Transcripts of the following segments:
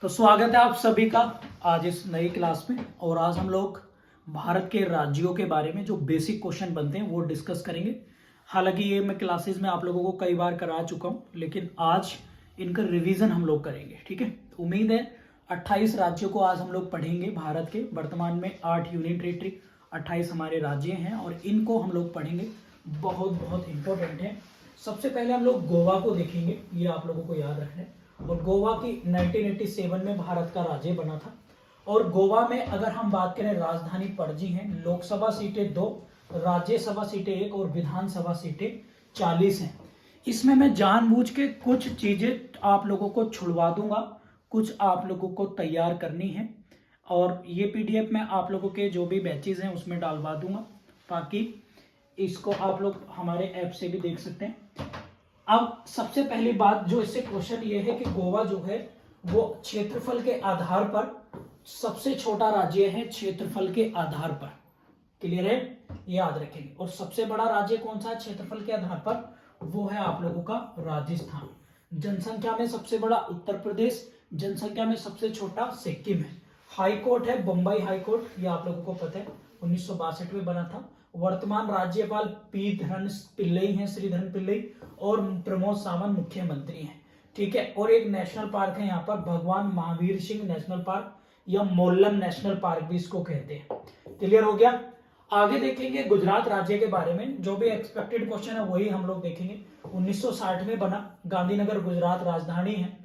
तो स्वागत है आप सभी का आज इस नई क्लास में। और आज हम लोग भारत के राज्यों के बारे में जो बेसिक क्वेश्चन बनते हैं वो डिस्कस करेंगे। हालांकि ये मैं क्लासेस में आप लोगों को कई बार करा चुका हूँ, लेकिन आज इनका रिवीजन हम लोग करेंगे। ठीक है, तो उम्मीद है 28 राज्यों को आज हम लोग पढ़ेंगे। भारत के वर्तमान में 8 यूनियन टेरिटरी 28 हमारे राज्य हैं और इनको हम लोग पढ़ेंगे। बहुत बहुत इंपॉर्टेंट है। सबसे पहले हम लोग गोवा को देखेंगे, ये आप लोगों को याद रखना है। और गोवा की 1987 में भारत का राज्य बना था। और गोवा में अगर हम बात करें, राजधानी पणजी है, लोकसभा सीटें 2, राज्यसभा सीटें 1 और विधानसभा सीटें 40 हैं। इसमें मैं जानबूझ के कुछ चीजें आप लोगों को छुड़वा दूंगा, कुछ आप लोगों को तैयार करनी है और ये पीडीएफ में आप लोगों के जो भी बैचेज हैं उसमें डालवा दूंगा, ताकि इसको आप लोग हमारे ऐप से भी देख सकते हैं। अब सबसे पहली बात जो इससे क्वेश्चन ये है कि गोवा जो है वो क्षेत्रफल के आधार पर सबसे छोटा राज्य है, क्षेत्रफल के आधार पर। क्लियर है, ये याद रखेंगे। और सबसे बड़ा राज्य कौन सा है क्षेत्रफल के आधार पर? वो है आप लोगों का राजस्थान। जनसंख्या में सबसे बड़ा उत्तर प्रदेश, जनसंख्या में सबसे छोटा सिक्किम है। हाई कोर्ट है बम्बई हाई कोर्ट, ये आप लोगों को पता है 1962 में बना था। वर्तमान राज्यपाल पी धरन पिल्लई हैं, श्रीधरन पिल्लई, और प्रमोद सावंत मुख्यमंत्री हैं। ठीक है, और एक नेशनल पार्क है यहाँ पर, भगवान महावीर सिंह नेशनल पार्क या मोल्लम नेशनल पार्क भी इसको कहते हैं। क्लियर हो गया। आगे देखेंगे गुजरात राज्य के बारे में, जो भी एक्सपेक्टेड क्वेश्चन है वही हम लोग देखेंगे। 1960 में बना, गांधीनगर गुजरात राजधानी है।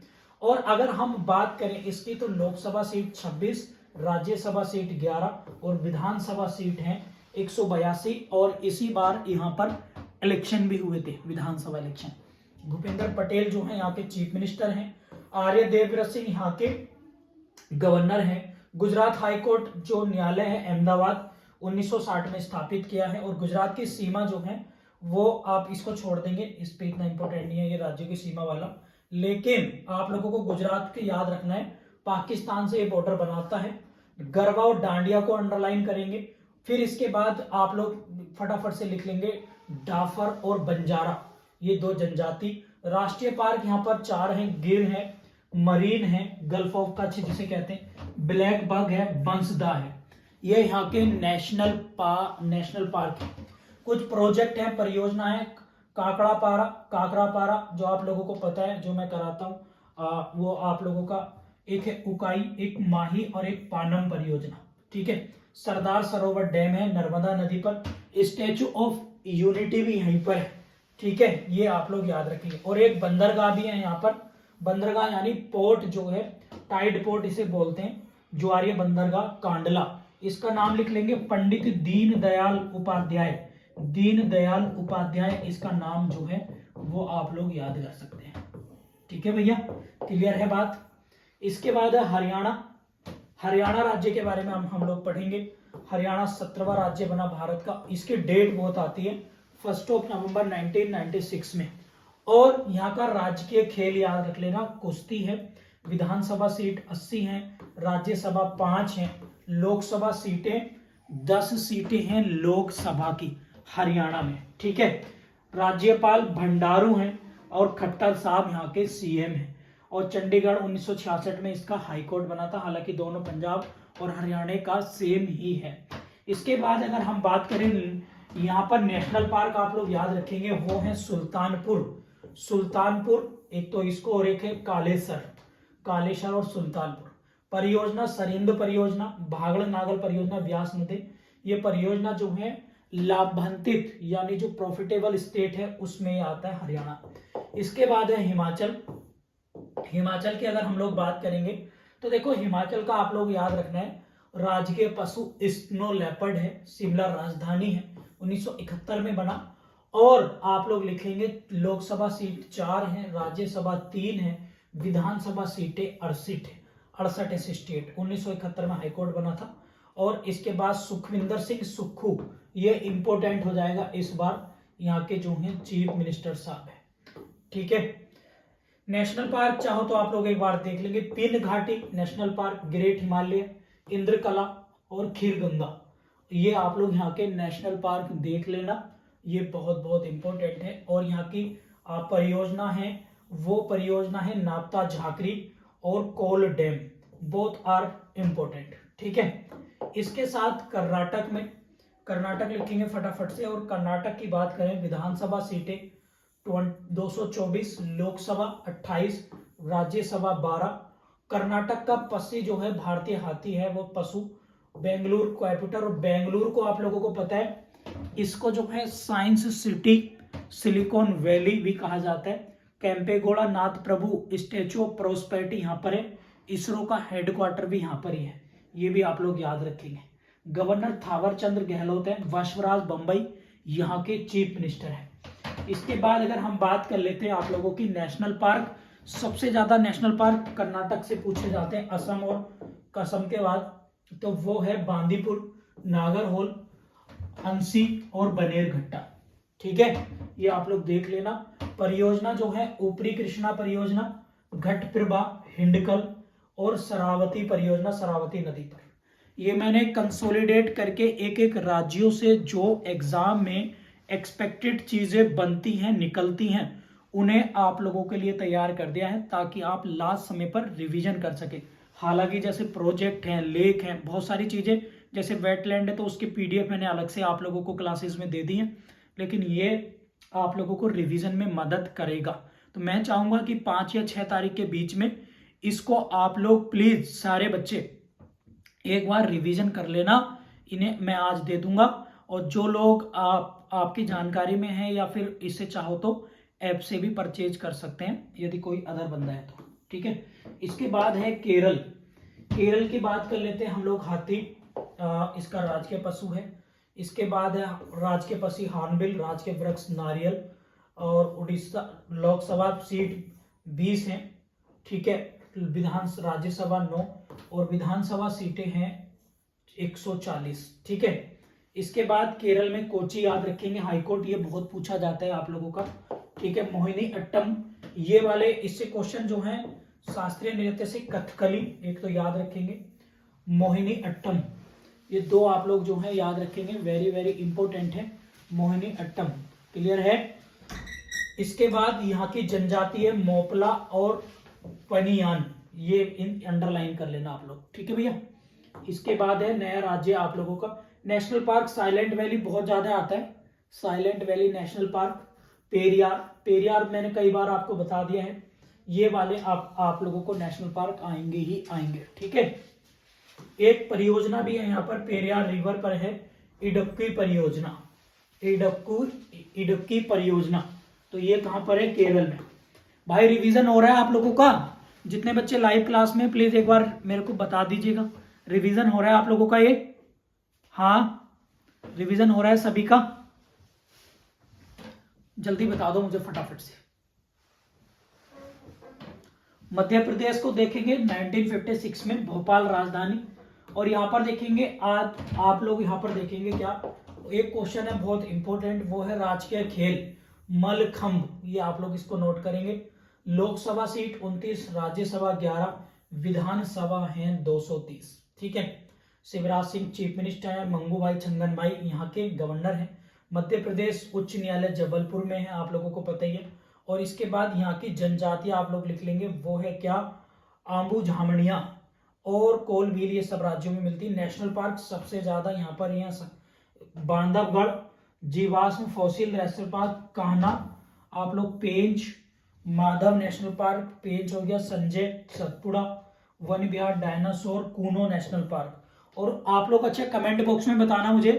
और अगर हम बात करें इसकी तो लोकसभा सीट 26, राज्यसभा सीट 11 और विधानसभा सीट है 182। और इसी बार यहाँ पर इलेक्शन भी हुए थे, विधानसभा इलेक्शन। भूपेंद्र पटेल जो है यहाँ के चीफ मिनिस्टर हैं। आर्य देवव्रत सिंह यहाँ के गवर्नर हैं। गुजरात हाई कोर्ट जो न्यायालय है अहमदाबाद 1960 में स्थापित किया है। और गुजरात की सीमा जो है वो आप इसको छोड़ देंगे, इस पे इतना इंपॉर्टेंट नहीं है ये राज्य की सीमा वाला। लेकिन आप लोगों को गुजरात के याद रखना है, पाकिस्तान से ये बॉर्डर बनाता है। गरबा और डांडिया को अंडरलाइन करेंगे। फिर इसके बाद आप लोग फटाफट से लिख लेंगे डाफर और बंजारा, ये 2 जनजाति। राष्ट्रीय पार्क यहाँ पर 4 हैं, गिर है, मरीन है, गल्फ ऑफ कच्छ जिसे कहते हैं, ब्लैक बग है, बंसदा है। ये यहाँ के नेशनल पार्क है। कुछ प्रोजेक्ट है, परियोजना है, काकरापारा जो आप लोगों को पता है, जो मैं कराता हूँ वो आप लोगों का एक है उकाई, एक माही और एक पानम परियोजना। ठीक है, सरदार सरोवर डैम है नर्मदा नदी पर। स्टैचू ऑफ यूनिटी भी यहीं पर है। ठीक है, ये आप लोग याद रखेंगे। और एक बंदरगाह भी है यहाँ पर, बंदरगाह यानी पोर्ट जो है, टाइड पोर्ट इसे बोलते हैं, ज्वारीय बंदरगाह कांडला। इसका नाम लिख लेंगे पंडित दीनदयाल उपाध्याय। दीनदयाल उपाध्याय इसका नाम जो है वो आप लोग याद कर सकते हैं। ठीक है भैया, क्लियर है बात। इसके बाद है हरियाणा राज्य के बारे में हम लोग पढ़ेंगे। हरियाणा 17वां राज्य बना भारत का। इसकी डेट बहुत आती है 1 नवंबर 1996 में। और यहाँ का राजकीय खेल याद रख लेना, कुश्ती है। विधानसभा सीट 80 है, राज्यसभा 5 है, लोकसभा सीटें 10 सीटें हैं लोकसभा की हरियाणा में। ठीक है, राज्यपाल भंडारू हैं और खट्टर साहब यहाँ के सीएम हैं। और चंडीगढ़ 1966 में इसका हाई कोर्ट बना था। हालांकि दोनों पंजाब और हरियाणा का सेम ही है। इसके बाद अगर हम बात करें, यहाँ पर नेशनल पार्क आप लोग याद रखेंगे, वो है सुल्तानपुर एक तो इसको, और एक है कालेसर और सुल्तानपुर। परियोजना सरिंद परियोजना, भागड़ नागल परियोजना, व्यास नदी। ये परियोजना जो है लाभान्वित यानी जो प्रॉफिटेबल स्टेट है उसमें आता है हरियाणा। इसके बाद है हिमाचल की अगर हम लोग बात करेंगे तो देखो, हिमाचल का आप लोग याद रखना है, राजकीय पशु स्नो लेपर्ड है, शिमला राजधानी है, 1971 में बना। और आप लोग लिखेंगे लोकसभा सीट 4 है, राज्यसभा 3 है, विधानसभा सीटें 68 है स्टेट। 1971 में हाईकोर्ट बना था। और इसके बाद सुखविंदर सिंह सुक्खू, ये इंपोर्टेंट हो जाएगा इस बार, यहाँ के जो है चीफ मिनिस्टर साहब है। ठीक है, नेशनल पार्क चाहो तो आप लोग एक बार देख लेंगे, पिन घाटी national park, great Himalaya, Indrakala और खीरगंगा। ये आप लोग यहाँ के नेशनल पार्क देख लेना, ये बहुत बहुत इंपॉर्टेंट है। और यहाँ की परियोजना है, वो परियोजना है नापता झाकरी। और कोल डैम, बोथ आर इंपॉर्टेंट। ठीक है, इसके साथ कर्नाटक लिखेंगे फटाफट से। और कर्नाटक की बात करें, विधानसभा सीटें 224, लोकसभा 28, राज्यसभा 12। कर्नाटक का पसी जो है भारतीय हाथी है वो पशु। बेंगलुरु कैपिटल, और बेंगलुरु को आप लोगों को पता है, इसको जो है साइंस सिटी, सिलिकॉन वैली भी कहा जाता है। कैंपेगौड़ा नाथ प्रभु स्टेचू ऑफ प्रोस्पेरिटी यहाँ पर है। इसरो का हेडक्वार्टर भी यहाँ पर ही है, ये भी आप लोग याद रखेंगे। गवर्नर थावर चंद गहलोत है। वसवराज बंबई यहाँ के चीफ मिनिस्टर हैं। इसके बाद अगर हम बात कर लेते हैं आप लोगों की नेशनल पार्क, सबसे ज्यादा नेशनल पार्क कर्नाटक से पूछे जाते हैं, असम के बाद, तो वो है बांदीपुर, नागरहोल, अंसी और बनेरघट्टा। ठीक है, ये आप लोग देख लेना। परियोजना जो है ऊपरी कृष्णा परियोजना, घटप्रभा, हिंडकल और शरावती परियोजना शरावती नदी पर। ये मैंने कंसोलिडेट करके एक एक राज्यों से जो एग्जाम में एक्सपेक्टेड चीजें बनती हैं, निकलती हैं, उन्हें आप लोगों के लिए तैयार कर दिया है ताकि आप लास्ट समय पर रिवीजन कर सके। हालांकि जैसे प्रोजेक्ट हैं, लेक हैं, बहुत सारी चीजें, जैसे वेटलैंड है तो उसके पीडीएफ मैंने अलग से आप लोगों को क्लासेस में दे दी हैं, लेकिन ये आप लोगों को रिवीजन में मदद करेगा। तो मैं चाहूंगा कि 5 या 6 तारीख के बीच में इसको आप लोग प्लीज सारे बच्चे एक बार रिवीजन कर लेना। इन्हें मैं आज दे दूंगा, और जो लोग आपकी जानकारी में है या फिर इससे चाहो तो ऐप से भी परचेज कर सकते हैं यदि कोई अदर बंदा है तो। ठीक है, इसके बाद है केरल। केरल की बात कर लेते हैं हम लोग। हाथी इसका राजकीय पशु है। इसके बाद है राजकीय पशु हॉर्नबिल, राजकीय वृक्ष नारियल, और उड़ीसा लोकसभा सीट 20 है। ठीक है, राज्यसभा 9 और विधानसभा सीटें हैं 140। ठीक है, इसके बाद केरल में कोची याद रखेंगे, हाईकोर्ट, ये बहुत पूछा जाता है आप लोगों का। ठीक है, मोहिनी अट्टम, ये वाले इससे क्वेश्चन जो हैं शास्त्रीय नृत्य से कथकली एक तो याद रखेंगे, मोहिनी अट्टम, ये दो आप लोग जो है याद रखेंगे, वेरी वेरी इंपॉर्टेंट है, मोहिनी अट्टम। क्लियर है। इसके बाद यहाँ की जनजाति है मोपला और पनियान, ये इन अंडरलाइन कर लेना आप लोग। ठीक है भैया। इसके बाद है नया राज्य आप लोगों का नेशनल पार्क। साइलेंट वैली बहुत ज्यादा आता है, silent valley national park. Periyar मैंने कई बार आपको बता दिया है, ये वाले आप लोगों को नेशनल पार्क आएंगे ही आएंगे। ठीक है, एक परियोजना भी है यहाँ पर, पेरियार रिवर पर है, इडुक्की परियोजना, इडुक्की परियोजना। तो ये कहां पर है? केरल में। भाई रिवीजन हो रहा है आप लोगों का? जितने बच्चे लाइव क्लास में प्लीज एक बार मेरे को बता दीजिएगा, रिवीजन हो रहा है आप लोगों का ये? हाँ, रिवीजन हो रहा है सभी का? जल्दी बता दो मुझे फटाफट से। मध्य प्रदेश को देखेंगे 1956 में, भोपाल राजधानी। और यहां पर देखेंगे आज आप लोग यहां पर देखेंगे क्या, एक क्वेश्चन है बहुत इंपॉर्टेंट, वो है राजकीय खेल मलखंभ, ये आप लोग इसको नोट करेंगे। लोकसभा सीट 29, राज्यसभा 11, विधानसभा है 230। ठीक है, शिवराज सिंह चीफ मिनिस्टर है, मंगूभाई छंगनभाई यहाँ के गवर्नर हैं। मध्य प्रदेश उच्च न्यायालय जबलपुर में है, आप लोगों को पता ही है। और इसके बाद यहाँ की जनजाति आप लोग लिख लेंगे, वो है क्या, आम्बू झामड़िया और कोलभील, ये सब राज्यों में मिलती है। नेशनल पार्क सबसे ज्यादा यहाँ पर बांधवगढ़, जीवाश्म फॉसिल नेशनल पार्क कान्हा, आप लोग पेंच, माधव नेशनल पार्क पेंच हो गया, संजय सतपुड़ा वन विहार, डायनासोर, कूनो नेशनल पार्क। और आप लोग अच्छा कमेंट बॉक्स में बताना मुझे,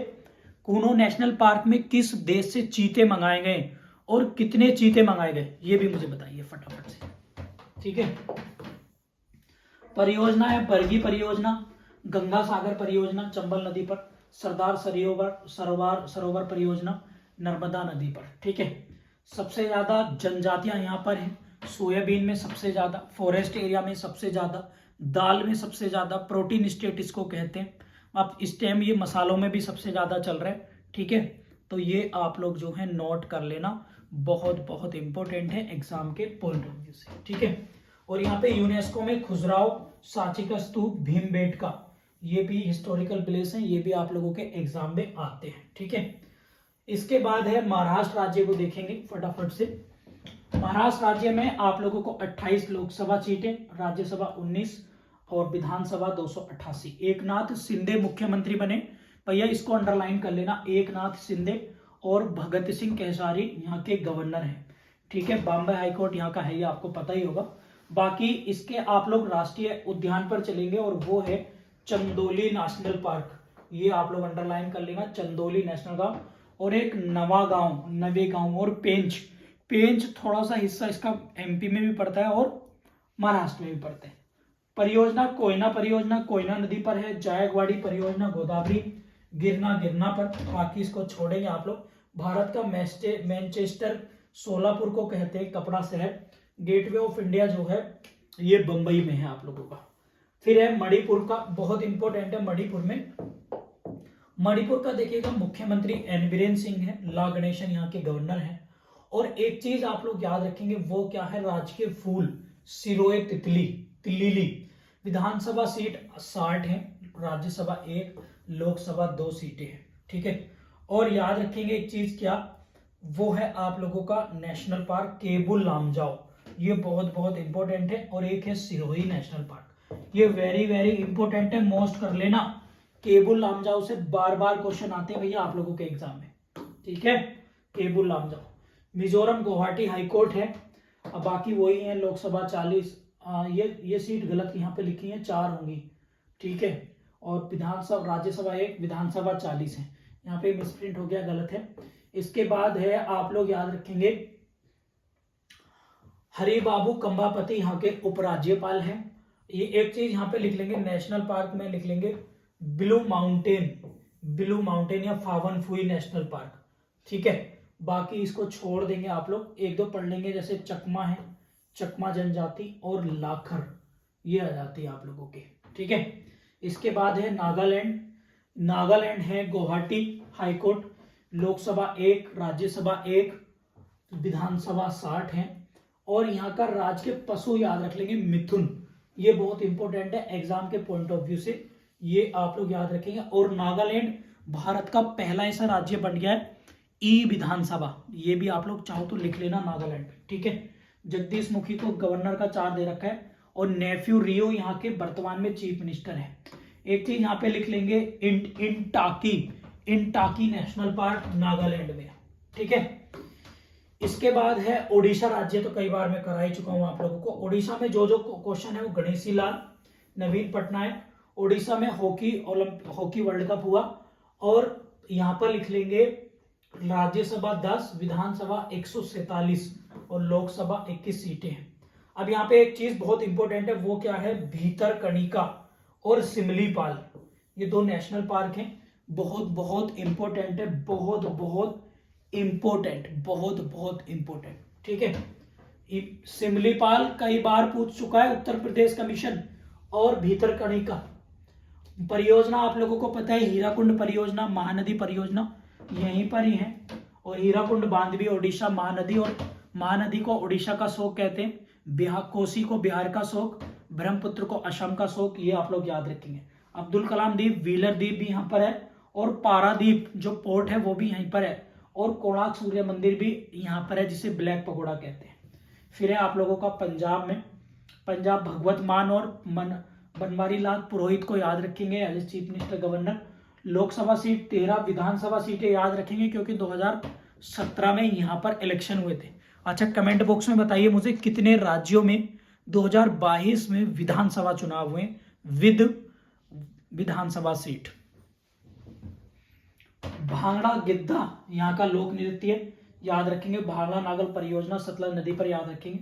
कूनो नेशनल पार्क में किस देश से चीते मंगाए गए और कितने चीते मंगाए गए, ये भी मुझे बताइए फटाफट से। ठीक है, परियोजना है बरगी परियोजना, गंगा सागर परियोजना चंबल नदी पर, सरदार सरोवर परियोजना नर्मदा नदी पर। ठीक है, सबसे ज्यादा जनजातियां यहाँ पर हैं, सोयाबीन में सबसे ज्यादा, फॉरेस्ट एरिया में सबसे ज्यादा, दाल में सबसे ज्यादा, प्रोटीन स्टेट इसको कहते हैं। अब इस टाइम ये मसालों में भी सबसे ज्यादा चल रहा है। ठीक है, तो ये आप लोग जो है नोट कर लेना, बहुत बहुत इंपॉर्टेंट है एग्जाम के पॉइंट ऑफ व्यू से। ठीक है, और यहाँ पे यूनेस्को में खुजराहो सांची का स्तूप भीमबेटका, ये भी हिस्टोरिकल प्लेस है, ये भी आप लोगों के एग्जाम में आते हैं। ठीक है, इसके बाद है महाराष्ट्र राज्य को देखेंगे फटाफट से। महाराष्ट्र राज्य में आप लोगों को 28 लोकसभा सीटें, राज्यसभा 19 और विधानसभा 288। एकनाथ शिंदे मुख्यमंत्री बने, भैया इसको अंडरलाइन कर लेना, एकनाथ शिंदे। और भगत सिंह केसारी यहाँ के गवर्नर हैं, ठीक है। बॉम्बे हाईकोर्ट यहाँ का है, ये आपको पता ही होगा। बाकी इसके आप लोग राष्ट्रीय उद्यान पर चलेंगे और वो है चंदोली नेशनल पार्क, ये आप लोग अंडरलाइन कर लेना, चंदोली नेशनल गांव। और एक नवागांव, नवेगांव और पेंच, पेंच थोड़ा सा हिस्सा इसका एमपी में भी पड़ता है और महाराष्ट्र में भी पड़ता है। परियोजना कोयना नदी पर है। जायकवाड़ी परियोजना गोदावरी गिरना पर, बाकी इसको छोड़ेंगे आप लोग। भारत का मैनचेस्टर सोलापुर को कहते हैं कपड़ा शहर। गेटवे ऑफ इंडिया जो है ये बंबई में है आप लोगों का। फिर है मणिपुर का, बहुत इंपॉर्टेंट है मणिपुर का देखिएगा मुख्यमंत्री एन बीरेन सिंह है, ला गणेशन यहाँ के गवर्नर हैं। और एक चीज आप लोग याद रखेंगे, वो क्या है, राजकीय फूल सिरोए तिल्लीली। विधानसभा सीट 60 है, राज्यसभा 1, लोकसभा 2 सीटें हैं, ठीक है। और याद रखेंगे एक चीज, क्या वो है आप लोगों का नेशनल पार्क केबुल लामजाओ, ये बहुत बहुत इंपॉर्टेंट है। और एक है सिरोही नेशनल पार्क, ये वेरी वेरी इंपॉर्टेंट है, मोस्ट कर लेना। केबुल लामजाओ से बार बार क्वेश्चन आते हैं भैया आप लोगों के एग्जाम में, ठीक है। केबुल लामजाओ। मिजोरम गुवाहाटी हाईकोर्ट है। अब बाकी वही है, लोकसभा 40, ये सीट गलत यहाँ पे लिखी है, 4 होंगी, ठीक है। और विधानसभा राज्यसभा 1, विधानसभा 40 है, यहाँ पे मिसप्रिंट हो गया, गलत है। इसके बाद है आप लोग याद रखेंगे हरिबाबू कंबापति यहाँ के उपराज्यपाल हैं। ये एक चीज यहाँ पे लिख लेंगे, नेशनल पार्क में लिख लेंगे ब्लू माउंटेन या फावनफुई नेशनल पार्क, ठीक है। बाकी इसको छोड़ देंगे आप लोग, 1-2 पढ़ लेंगे, जैसे चकमा है, चकमा जनजाति, और लाखर, ये आ जाती है आप लोगों के, ठीक है। इसके बाद है नागालैंड है गुवाहाटी हाईकोर्ट, लोकसभा 1, राज्यसभा 1, विधानसभा 60 है। और यहाँ का राज्य के पशु याद रख लेंगे मिथुन, ये बहुत इंपॉर्टेंट है एग्जाम के पॉइंट ऑफ व्यू से, ये आप लोग याद रखेंगे। और नागालैंड भारत का पहला ऐसा राज्य बन गया है ई विधानसभा, ये भी आप लोग चाहो तो लिख लेना नागालैंड, ठीक है। जगदीश मुखी को गवर्नर का चार्ज दे रखा है। और नेफ्यू रियो यहाँ के वर्तमान में चीफ मिनिस्टर है। एक चीज यहाँ पे लिख लेंगे, इंटाकी नेशनल पार्क नागालैंड में, ठीक है। इसके बाद है ओडिशा राज्य, तो कई बार मैं करा ही चुका हूं आप लोगों को। ओडिशा में जो क्वेश्चन है वो गणेशी लाल, नवीन पटनायक। ओडिशा में हॉकी वर्ल्ड कप हुआ। और यहाँ पर लिख लेंगे राज्यसभा 10, विधानसभा 147 और लोकसभा 21 सीटें हैं। अब यहाँ पे एक चीज बहुत इंपॉर्टेंट है, वो क्या है, भीतरकनिका और सिमलीपाल, ये 2 नेशनल पार्क हैं, बहुत बहुत इंपॉर्टेंट है, बहुत बहुत इंपॉर्टेंट, ठीक है। सिमलीपाल कई बार पूछ चुका है उत्तर प्रदेश कमीशन। और भीतरकनिका परियोजना आप लोगों को पता है, हीराकुंड परियोजना, महानदी परियोजना यहीं पर ही है। और हीराकुंड बांध भी ओडिशा, महानदी, और महानदी को ओडिशा का शोक कहते हैं, कोसी को बिहार का शोक, ब्रह्मपुत्र को असम का शोक, ये आप लोग याद रखेंगे। अब्दुल कलाम द्वीप, व्हीलर द्वीप भी यहाँ पर है। और पारादीप जो पोर्ट है वो भी यहीं पर है। और कोणार्क सूर्य मंदिर भी यहाँ पर है, जिसे ब्लैक पगोड़ा कहते हैं। फिर है आप लोगों का पंजाब भगवत मान और बनवारी लाल पुरोहित को याद रखेंगे as chief minister governor. Lok Sabha seat 13, Vidhan Sabha सीटें याद रखेंगे क्योंकि 2017 में यहाँ पर इलेक्शन हुए थे। अच्छा, कमेंट बॉक्स में बताइए मुझे कितने राज्यों में 2022 में विधानसभा चुनाव हुए विद विधानसभा सीट। भांगड़ा गिद्धा यहाँ का लोक नृत्य याद रखेंगे। भांगड़ा नागल परियोजना सतलज नदी पर याद रखेंगे।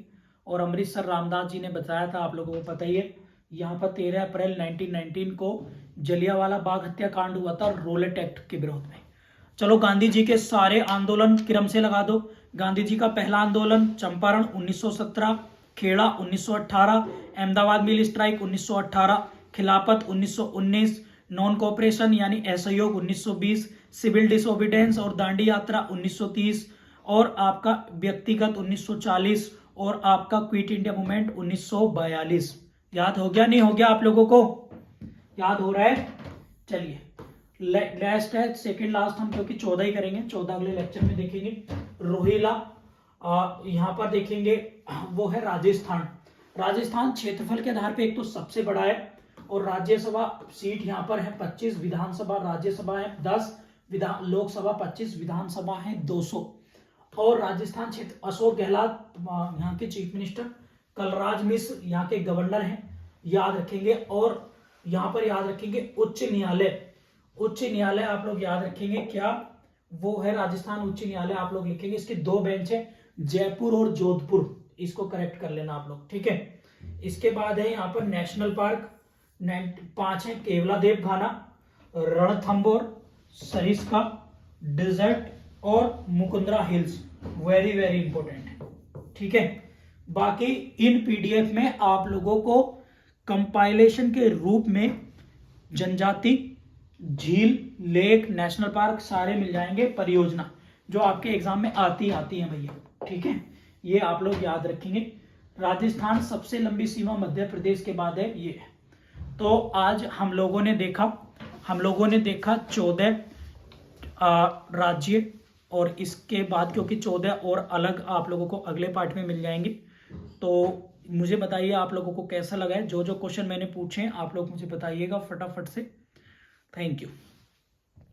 और अमृतसर रामदास जी ने बताया था, आप लोगों को पता ही है, यहाँ पर 13 अप्रैल 1919 को जलियांवाला बाग हत्याकांड हुआ था रोलेट एक्ट के विरोध में। चलो, गांधी जी के सारे आंदोलन क्रम से लगा दो। गांधी जी का पहला आंदोलन चंपारण 1917, खेड़ा 1918, अहमदाबाद मिल स्ट्राइक 1918, खिलाफत 1919, नॉन कोऑपरेशन यानी असहयोग 1920, सिविल डिसोबीडेंस और दांडी यात्रा 1930, और आपका व्यक्तिगत 1940, और आपका क्विट इंडिया मूवमेंट 1942। याद हो गया, नहीं हो गया आप लोगों को? याद हो रहा है? चलिए, लास्ट है, सेकंड लास्ट हम क्योंकि 14 ही करेंगे, 14 अगले लेक्चर में देखेंगे। रोहिला यहाँ पर देखेंगे वो है राजस्थान। राजस्थान क्षेत्रफल के आधार पे एक तो सबसे बड़ा है, और राज्यसभा सीट यहाँ पर है 25, विधानसभा राज्यसभा है 10, लोकसभा 25, विधानसभा है 200। और राजस्थान क्षेत्र, अशोक गहलोत यहाँ के चीफ मिनिस्टर, कलराज मिश्र यहाँ के गवर्नर हैं, याद रखेंगे। और यहाँ पर याद रखेंगे उच्च न्यायालय, उच्च न्यायालय आप लोग याद रखेंगे क्या, वो है राजस्थान उच्च न्यायालय, आप लोग लिखेंगे। इसके 2 बेंच है, जयपुर और जोधपुर, इसको करेक्ट कर लेना आप लोग, ठीक है। इसके बाद है यहाँ पर नेशनल पार्क 5 है, केवलादेव घाना, रणथंबोर, सरिस्का डेजर्ट और Mukundra hills, very very important है, ठीक है। बाकी इन पीडीएफ में आप लोगों को कंपाइलेशन के रूप में जनजाति, झील, लेक, नेशनल पार्क सारे मिल जाएंगे, परियोजना जो आपके एग्जाम में आती है भैया, ठीक है। ये आप लोग याद रखेंगे। राजस्थान सबसे लंबी सीमा मध्य प्रदेश के बाद है ये। तो आज हम लोगों ने देखा 14 राज्य, और इसके बाद क्योंकि 14 और अलग आप लोगों को अगले पार्ट में मिल जाएंगे। तो मुझे बताइए आप लोगों को कैसा लगा है। जो जो क्वेश्चन मैंने पूछे हैं आप लोग मुझे बताइएगा फटाफट से। Thank you.